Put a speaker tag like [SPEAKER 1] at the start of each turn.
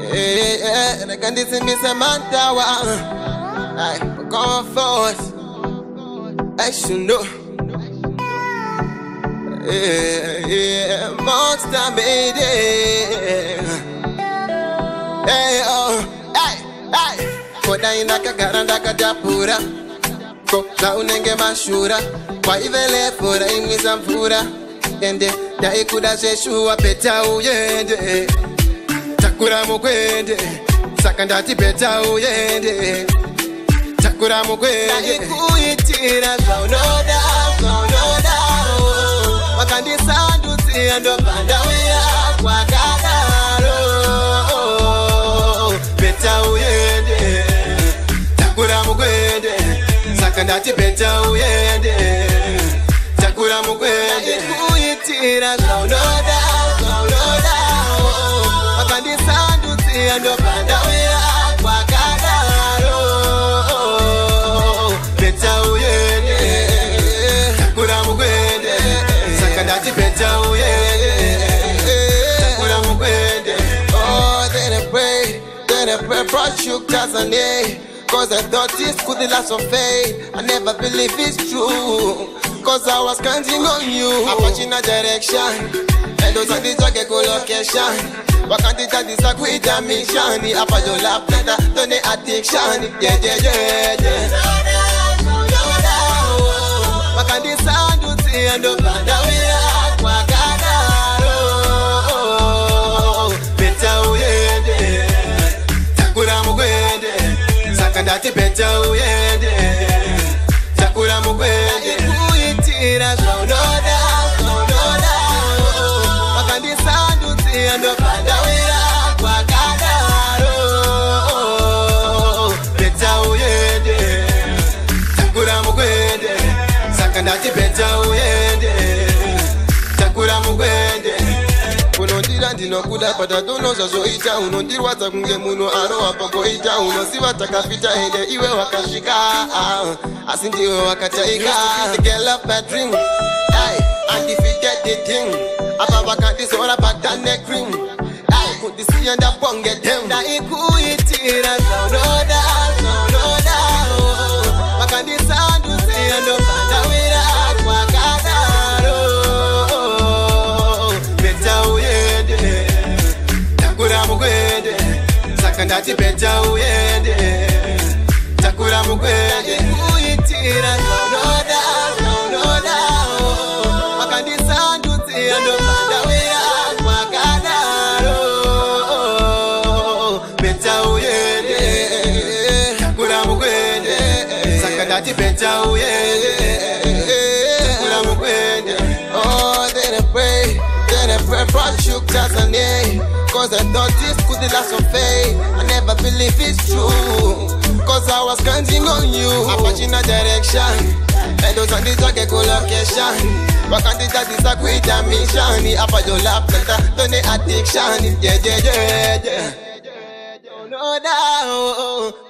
[SPEAKER 1] Yeah, and I can listen me Samantha. I'm going forward. I should know. Yeah, monster made it. Hey, oh, hey. Koda inaka garanda kajapura. Koda unenge mashura. Kwa ivele fura imisa mfura. Ende, ya ikuda sheshua peta uyende. Takura mukwende. Sakandati peta uyende. Takura mukwende. Na ikuitira kaunoda. Makandi sandu tiendo pandawia kwa kadaro. Peta uyende. Takura mukwende. Sakandati peta uyende. Takura mukwende. Ikuitira kaunoda. Makandi sandu tiendo pandawia kwa kadaro. Peta uyende. Takura mukwende. Sakandati peta uyende. Takura mukwende. Oh, then I pray, brought you Tanzania. Cause I thought this could last of faith. I never believe it's true. Cause I was counting on you. I'm watching a direction. And those are the target location. What can't it is a great mission? If I don't laugh, don't need addiction. Yeah. What can't this sound do? See and up and down. Sakandati peta uyende. Takura mukwende. Kuitira kaunoda. Makandi sandu tiendo pandawira kwa kadaro. Peta uyende. Takura mukwende. Sakandati peta uyende. Takura mukwende. Unondira ndinokuda patatono zvazoita. Unondirwadza kunge munhu anohapa ngoita. Unoziva takapita ende iwe wakasvika. Asi ndiwe wakataika. The girl of my dream. And if you get the thing, apa vakandizora patane cream. Kundisiya ndaponge dem. Ndaikuitira kaunoda. Vakandisandu siyendo pandawira kwa kadaro. Peta uyende. Takura mukwende. Sakandati peta uyende. Takura mukwende. Kuitira kaunoda. Makandisandu tiendo pandawira kwa kadaro. Peta uyende. Takura mukwende. Sakandati peta uyende. Takura mukwende. Oh, then I pray, brought you Tanzania. Cause I thought this could last of faith. I never believe it's true. Cause I was counting on you. I'm watching a direction. And those are the target location. What can't it is a great mission? If I don't laugh, don't need addiction. Yeah. No doubt.